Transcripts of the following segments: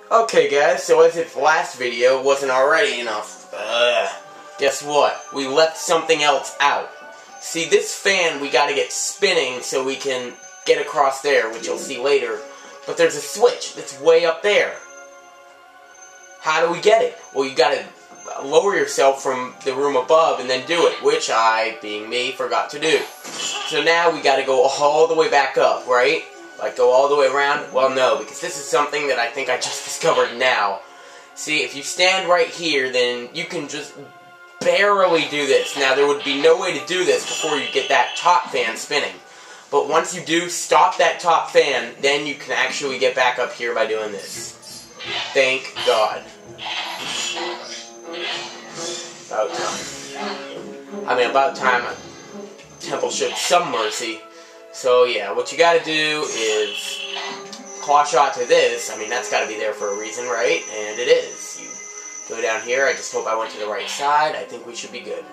Okay guys, so as if last video wasn't already enough, guess what? We left something else out. See, this fan we gotta get spinning so we can get across there, which you'll see later. But there's a switch that's way up there. How do we get it? Well, you gotta lower yourself from the room above and then do it, which I, being me, forgot to do. So now we gotta go all the way back up, right? Like, go all the way around? Well, no, because this is something that I think I just discovered now. See, if you stand right here, then you can just barely do this. Now, there would be no way to do this before you get that top fan spinning. But once you do stop that top fan, then you can actually get back up here by doing this. Thank God. About time. I mean, about time a temple showed some mercy. So yeah, what you gotta do is claw shot to this. I mean, that's gotta be there for a reason, right? And it is. You go down here. I just hope I went to the right side. I think we should be good.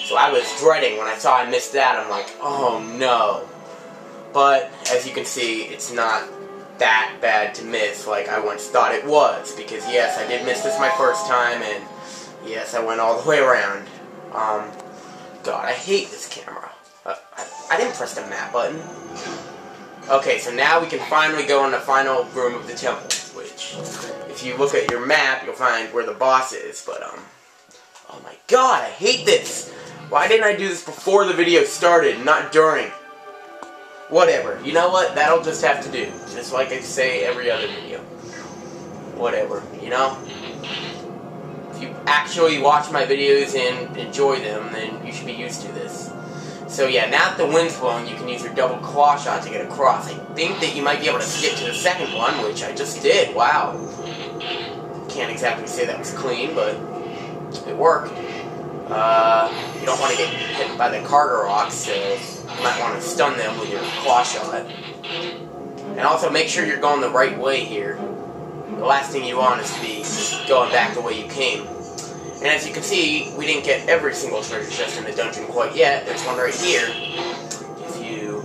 So I was dreading when I saw I missed that. I'm like, oh no. But as you can see, it's not that bad to miss like I once thought it was. Because yes, I did miss this my first time, and yes, I went all the way around. God, I hate this camera. I didn't press the map button. Okay, so now we can finally go in the final room of the temple, which, if you look at your map, you'll find where the boss is, but, oh my God, I hate this! Why didn't I do this before the video started, not during? Whatever, you know what? That'll just have to do, just like I say every other video. Whatever, you know? If you actually watch my videos and enjoy them, then you should be used to this. So yeah, now that the wind's blowing, you can use your double claw shot to get across. I think that you might be able to skip to the second one, which I just did. Wow. Can't exactly say that was clean, but it worked. You don't want to get hit by the Carter rocks, so you might want to stun them with your claw shot. And also make sure you're going the right way here. The last thing you want is to be going back the way you came. And as you can see, we didn't get every single treasure chest in the dungeon quite yet. There's one right here. If you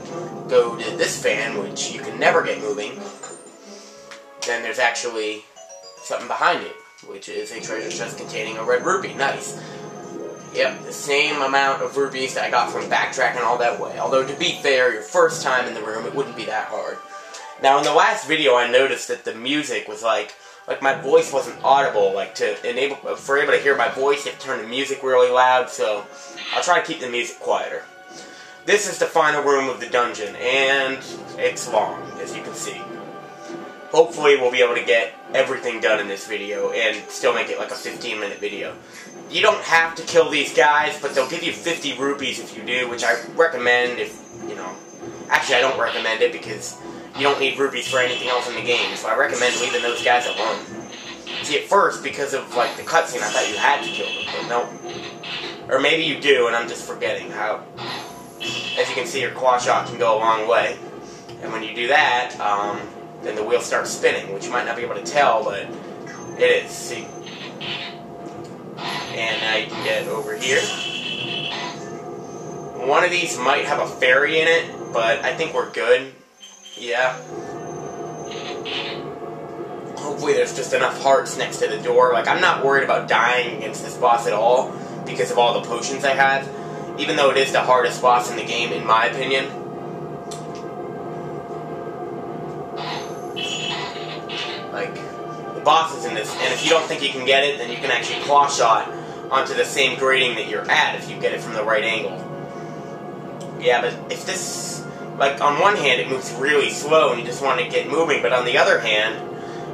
go to this fan, which you can never get moving, then there's actually something behind it, which is a treasure chest containing a red rupee. Nice. Yep, the same amount of rupees that I got from backtracking all that way. Although, to be fair, your first time in the room, it wouldn't be that hard. Now, in the last video, I noticed that the music was like my voice wasn't audible. Like, for able to hear my voice, you have to turn the music really loud, so I'll try to keep the music quieter. This is the final room of the dungeon, and it's long, as you can see. Hopefully, we'll be able to get everything done in this video, and still make it like a 15-minute video. You don't have to kill these guys, but they'll give you 50 rupees if you do, which I recommend if, you know... Actually, I don't recommend it, because you don't need rupees for anything else in the game, so I recommend leaving those guys alone. See, at first, because of, like, the cutscene, I thought you had to kill them, but no. Or maybe you do, and I'm just forgetting how... As you can see, your claw shot can go a long way. And when you do that, then the wheel starts spinning, which you might not be able to tell, but it is. See? And now you can get over here. One of these might have a fairy in it, but I think we're good. Yeah. Hopefully there's just enough hearts next to the door. Like, I'm not worried about dying against this boss at all because of all the potions I have. Even though it is the hardest boss in the game, in my opinion. Like, the boss is in this, and if you don't think you can get it, then you can actually claw shot onto the same grading that you're at if you get it from the right angle. Yeah, but if this... Like, on one hand, it moves really slow and you just want to get moving, but on the other hand,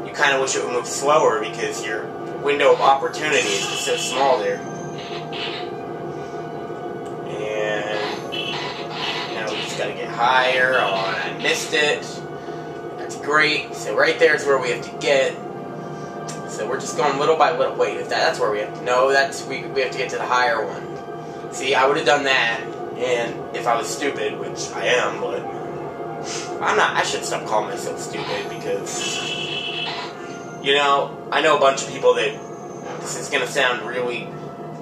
you kind of wish it would move slower because your window of opportunity is just so small there. And now we just got to get higher. Oh, and I missed it. That's great. So right there is where we have to get. So we're just going little by little. Wait, if that's where we have to... No, that's... We have to get to the higher one. See, I would have done that. And if I was stupid, which I am, but I'm not. I should stop calling myself stupid because, you know, I know a bunch of people that, this is going to sound really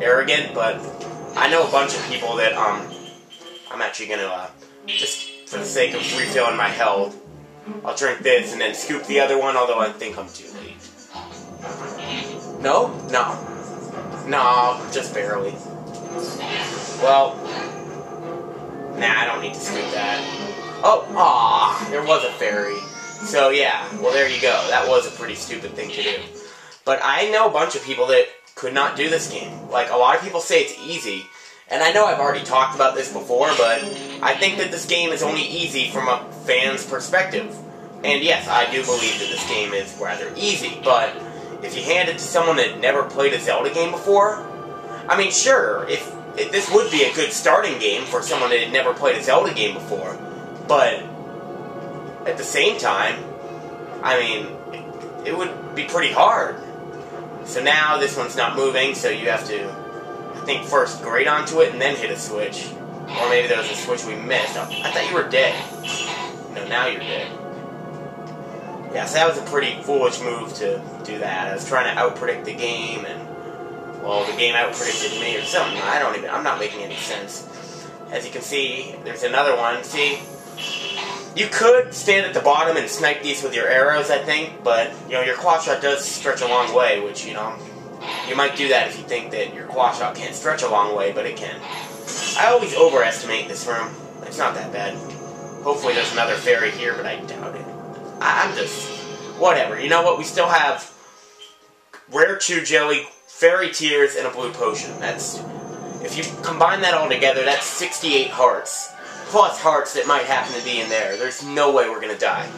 arrogant, but I know a bunch of people that, I'm actually going to, just for the sake of refilling my health, I'll drink this and then scoop the other one, although I think I'm too late. No? No. No, just barely. Well, nah, I don't need to scoop that. Oh, aw, there was a fairy. So yeah, well there you go. That was a pretty stupid thing to do. But I know a bunch of people that could not do this game. Like, a lot of people say it's easy. And I know I've already talked about this before, but I think that this game is only easy from a fan's perspective. And yes, I do believe that this game is rather easy, but if you hand it to someone that never played a Zelda game before, I mean, sure, if this would be a good starting game for someone that had never played a Zelda game before, but at the same time, I mean, it would be pretty hard. So now this one's not moving, so you have to, I think, first grate onto it and then hit a switch. Or maybe there was a switch we missed. Oh, I thought you were dead. No, now you're dead. Yeah, so that was a pretty foolish move to do that. I was trying to outpredict the game, and, well, the game outpredicted me or something. I'm not making any sense. As you can see, there's another one. See, you could stand at the bottom and snipe these with your arrows, I think, but, you know, your claw shot does stretch a long way, which, you know, you might do that if you think that your claw shot can't stretch a long way, but it can. I always overestimate this room. It's not that bad. Hopefully there's another fairy here, but I doubt it. I'm just, whatever. You know what? We still have rare chew jelly, fairy tears, and a blue potion. That's, if you combine that all together, that's 68 hearts. Plus hearts that might happen to be in there. There's no way we're going to die.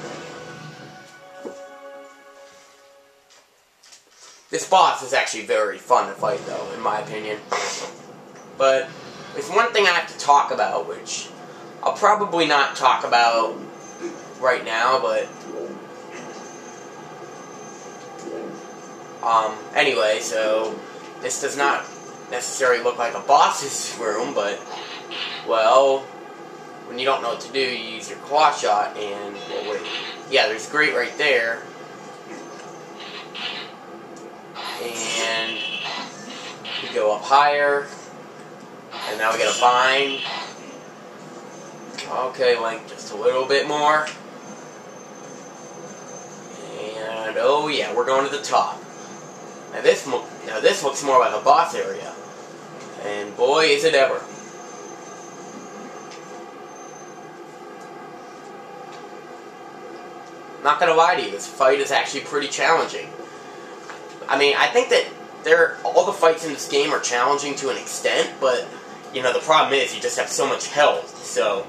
This boss is actually very fun to fight, though, in my opinion. But there's one thing I have to talk about, which I'll probably not talk about right now, but anyway, so this does not necessarily look like a boss's room, but, well, when you don't know what to do, you use your claw shot, and, well, wait, yeah, there's grate right there, and we go up higher, and now we get a vine. Okay, Link, just a little bit more, and, oh yeah, we're going to the top. Now this looks more like a boss area, and boy is it ever. Not gonna lie to you, this fight is actually pretty challenging. I mean, I think that all the fights in this game are challenging to an extent, but, you know, the problem is you just have so much health, so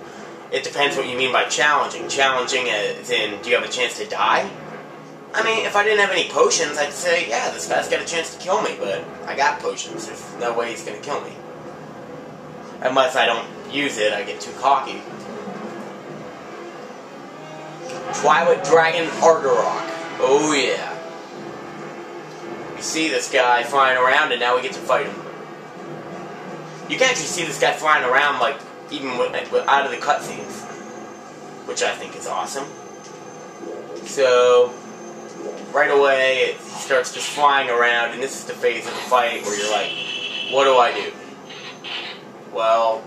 it depends what you mean by challenging. Challenging as in, do you have a chance to die? I mean, if I didn't have any potions, I'd say, yeah, this guy's got a chance to kill me, but I got potions. There's no way he's gonna kill me. Unless I don't use it, I get too cocky. Twilight Dragon Argarok. Oh yeah. We see this guy flying around, and now we get to fight him. You can actually see this guy flying around, like, even out of the cutscenes, which I think is awesome. So, right away, it starts just flying around, and this is the phase of the fight where you're like, what do I do? Well,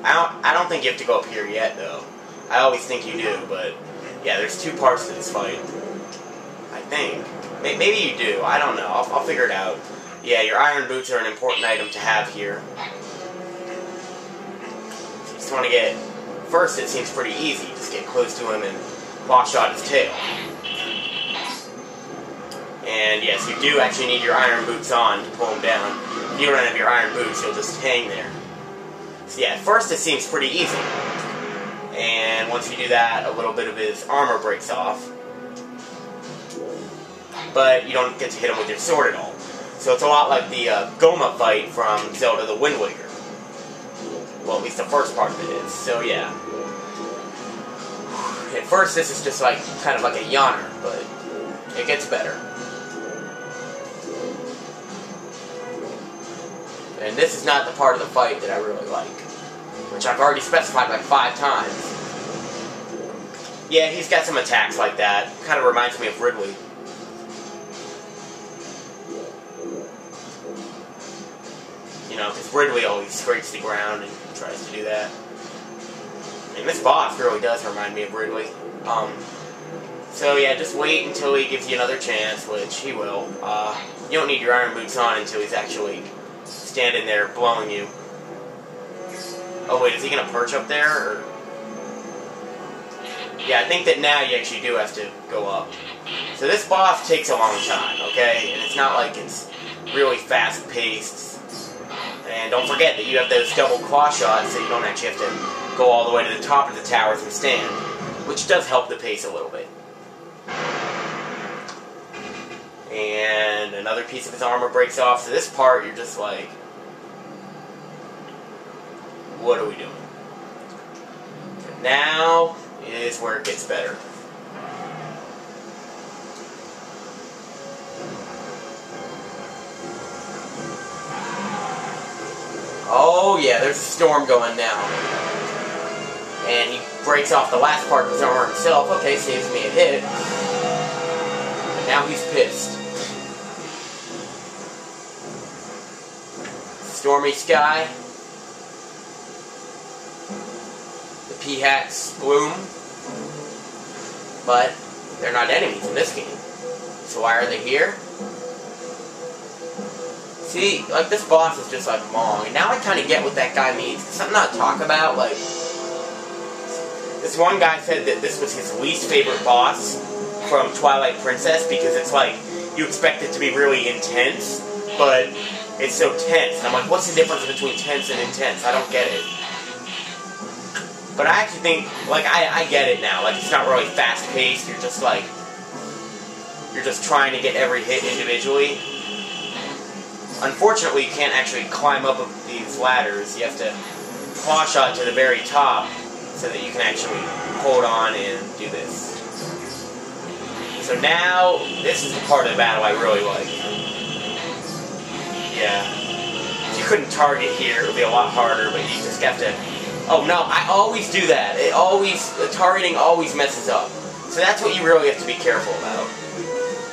I don't think you have to go up here yet, though. I always think you do, but yeah, there's two parts to this fight. I think. Maybe you do. I don't know. I'll figure it out. Yeah, your iron boots are an important item to have here. You just want to get... First, it seems pretty easy. Just get close to him and claw shot his tail. And yes, you do actually need your iron boots on to pull him down. If you don't have your iron boots, you'll just hang there. So yeah, at first it seems pretty easy. And once you do that, a little bit of his armor breaks off. But you don't get to hit him with your sword at all. So it's a lot like the Goma fight from Zelda the Wind Waker. Well, at least the first part of it is. So yeah. At first this is just like, kind of like a yawner, but it gets better. And this is not the part of the fight that I really like, which I've already specified like 5 times. Yeah, he's got some attacks like that. Kind of reminds me of Ridley. You know, because Ridley always scrapes the ground and tries to do that. And this boss really does remind me of Ridley. So yeah, just wait until he gives you another chance, which he will. You don't need your iron boots on until he's actually standing there blowing you. Oh wait, is he gonna perch up there? Or... yeah, I think that now you actually do have to go up. So this boss takes a long time, okay? And it's not like it's really fast-paced. And don't forget that you have those double claw shots, so you don't actually have to go all the way to the top of the towers and stand, which does help the pace a little bit. And another piece of his armor breaks off, so this part you're just like, what are we doing? And now is where it gets better. Oh yeah, there's a storm going now. And he breaks off the last part of his armor himself. Okay, saves me a hit. But now he's pissed. Stormy sky. The Peahates bloom. But they're not enemies in this game. So why are they here? See, like, this boss is just, like, long. And now I kind of get what that guy means. Something I talk about, like... this one guy said that this was his least favorite boss from Twilight Princess because it's, like, you expect it to be really intense, but it's so tense. And I'm like, what's the difference between tense and intense? I don't get it. But I actually think, like, I get it now. Like, it's not really fast-paced. You're just, like... you're just trying to get every hit individually. Unfortunately, you can't actually climb up these ladders. You have to claw shot to the very top so that you can actually hold on and do this. So now, this is the part of the battle I really like. Yeah. If you couldn't target here, it would be a lot harder, but you just have to... oh no, I always do that. The targeting always messes up. So that's what you really have to be careful about.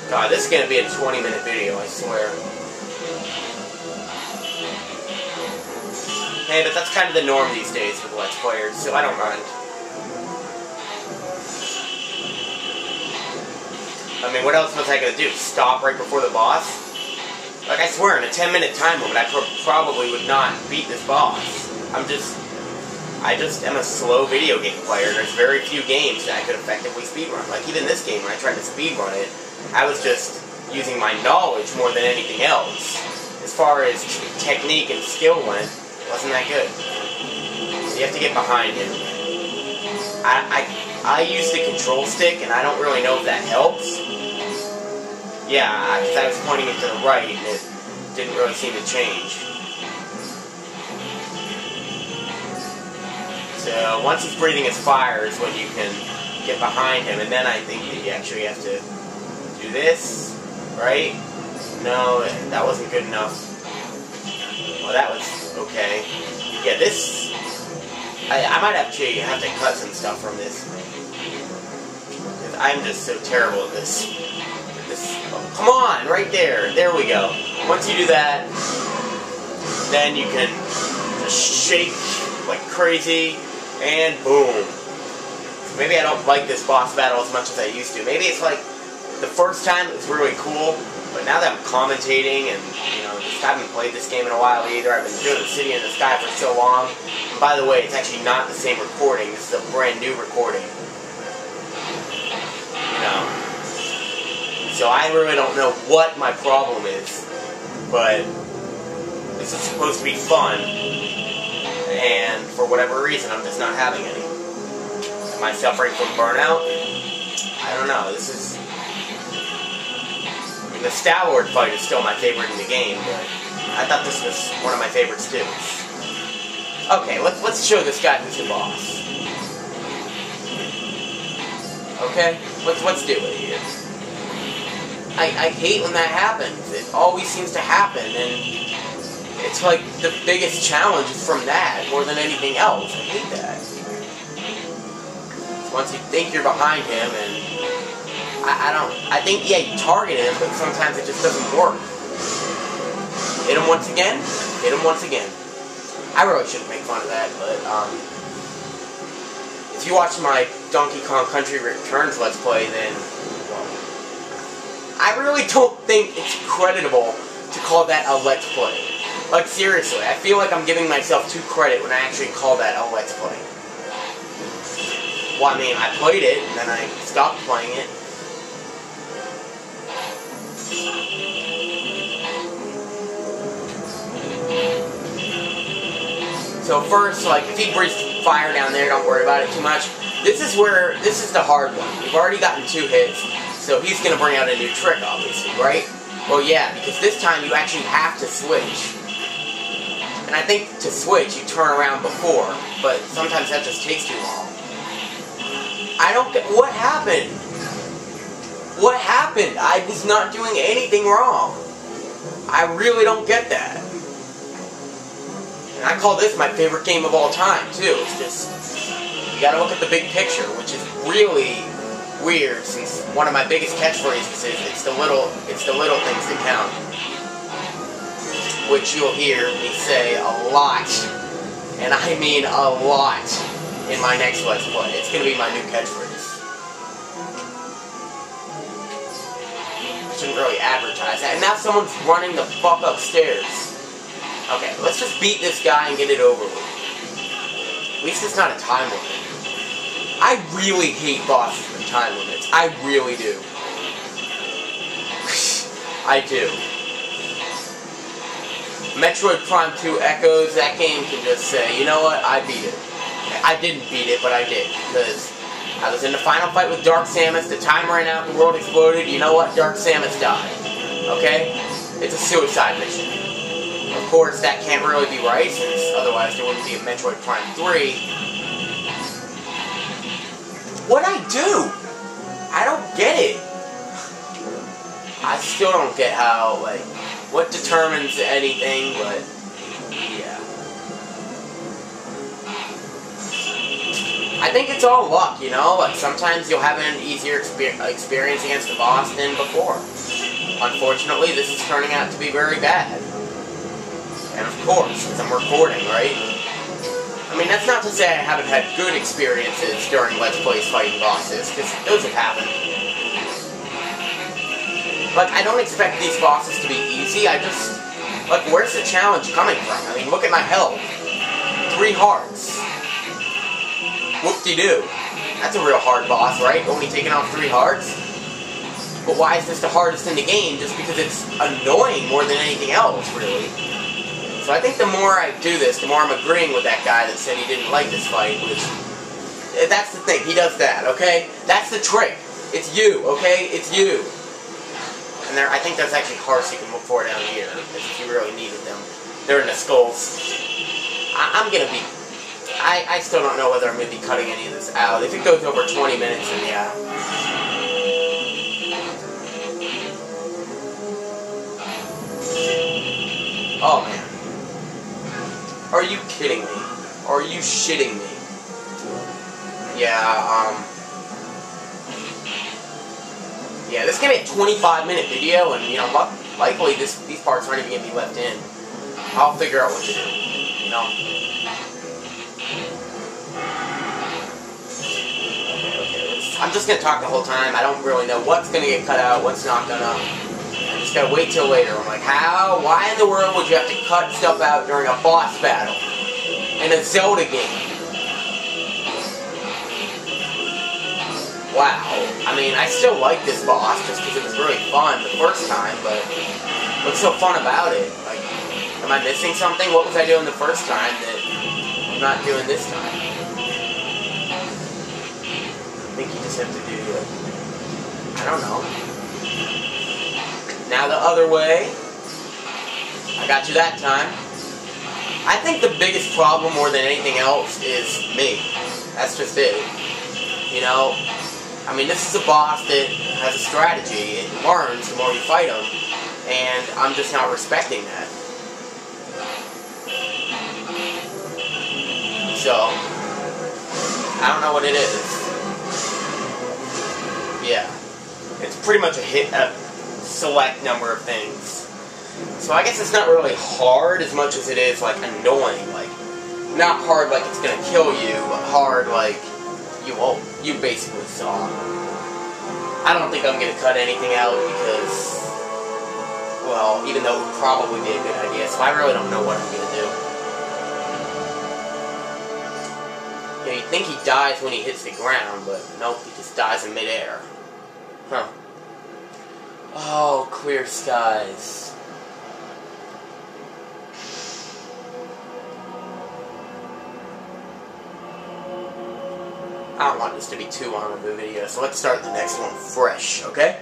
God, this is going to be a 20-minute video, I swear. Hey, but that's kind of the norm these days with Let's Players, so I don't mind. I mean, what else was I going to do? Stop right before the boss? Like, I swear, in a 10-minute time limit, I probably would not beat this boss. I just am a slow video game player. There's very few games that I could effectively speedrun. Like, even this game, when I tried to speedrun it, I was just using my knowledge more than anything else. As far as technique and skill went, wasn't that good. So you have to get behind him. I use the control stick, and I don't really know if that helps. Yeah, because I was pointing it to the right, and it didn't really seem to change. So once he's breathing his fire is when you can get behind him, and then I think that you actually have to do this, right? No, that wasn't good enough. Well, that was okay. Yeah, this... I might actually have to cut some stuff from this. Because I'm just so terrible at this. Oh, come on! Right there! There we go. Once you do that, then you can just shake like crazy, and boom. Maybe I don't like this boss battle as much as I used to. Maybe it's like the first time it was really cool, but now that I'm commentating and, you know, just haven't played this game in a while either, I've been doing the City in the Sky for so long. And by the way, it's actually not the same recording. This is a brand new recording. You know. So I really don't know what my problem is, but this is supposed to be fun, and for whatever reason, I'm just not having any. Am I suffering from burnout? I don't know. This is... I mean, the Star-Lord fight is still my favorite in the game, but I thought this was one of my favorites too. Okay, let's show this guy who's the boss. Okay, let's do it here. I hate when that happens. It always seems to happen, and it's like the biggest challenge is from that more than anything else. I hate that. Once you think you're behind him, and I think, yeah, you target him, but sometimes it just doesn't work. Hit him once again, hit him once again. I really shouldn't make fun of that, but, if you watch my Donkey Kong Country Returns Let's Play, then I really don't think it's creditable to call that a Let's Play. Like, seriously, I feel like I'm giving myself too credit when I actually call that a Let's Play. Well, I mean, I played it, and then I stopped playing it. So first, like, if he breathes fire down there, don't worry about it too much. This is the hard one. We've already gotten 2 hits, so he's going to bring out a new trick, obviously, right? Well, yeah, because this time you actually have to switch. And I think to switch, you turn around before, but sometimes that just takes too long. I don't get... What happened? What happened? I was not doing anything wrong. I really don't get that. And I call this my favorite game of all time, too. It's just... You gotta look at the big picture, which is really weird, since one of my biggest catchphrases is, it's the little things that count. Which you'll hear me say a lot, and I mean a lot, in my next Let's Play. It's going to be my new catchphrase. I shouldn't really advertise that. And now someone's running the fuck upstairs. Okay, let's just beat this guy and get it over with. At least it's not a time limit. I really hate bosses with time limits. I really do. I do. Metroid Prime 2 Echoes, that game can just say, you know what, I beat it. I didn't beat it, but I did, because I was in the final fight with Dark Samus, the time ran out and the world exploded, you know what, Dark Samus died. Okay? It's a suicide mission. Of course, that can't really be right, since otherwise there wouldn't be a Metroid Prime 3. What'd I do? I don't get it. I still don't get how, like... what determines anything, but yeah. I think it's all luck, you know? Like, sometimes you'll have an easier experience against the boss than before. Unfortunately, this is turning out to be very bad. And of course, since I'm recording, right? I mean, that's not to say I haven't had good experiences during Let's Plays fighting bosses, because those have happened. Like, I don't expect these bosses to be easy, I just... Like, where's the challenge coming from? I mean, look at my health. 3 hearts. Whoop-de-doo. That's a real hard boss, right? Only taking off 3 hearts? But why is this the hardest in the game? Just because it's annoying more than anything else, really. So I think the more I do this, the more I'm agreeing with that guy that said he didn't like this fight, which... That's the thing, he does that, okay? That's the trick. It's you, okay? It's you. And there, I think there's actually hearts you can look for down here, if you really needed them. They're in the skulls. I'm gonna be... I still don't know whether I'm gonna be cutting any of this out. If it goes over 20 minutes, then yeah. Oh, man. Are you kidding me? Are you shitting me? Yeah, yeah, this is going to be a 25-minute video, and, you know, likely these parts aren't even going to be left in. I'll figure out what to do, you know? Okay, I'm just going to talk the whole time. I don't really know what's going to get cut out, what's not going to. I just got to wait till later. I'm like, why in the world would you have to cut stuff out during a boss battle in a Zelda game? Wow. I mean, I still like this boss just because it was really fun the first time, but what's so fun about it? Like, am I missing something? What was I doing the first time that I'm not doing this time? I think you just have to do it. I don't know. Now the other way. I got you that time. I think the biggest problem more than anything else is me. That's just it. You know? I mean, this is a boss that has a strategy. It learns the more you fight him, and I'm just not respecting that. So, I don't know what it is. Yeah. It's pretty much a select number of things. So I guess it's not really hard as much as it is, like, annoying. Like, not hard like it's gonna kill you, but hard like... you basically saw. I don't think I'm going to cut anything out because, well, even though it would probably be a good idea, so I really don't know what I'm going to do. You know, you'd think he dies when he hits the ground, but nope, he just dies in midair. Huh. Oh, clear skies. I don't want this to be too long of a video, so let's start the next one fresh, okay?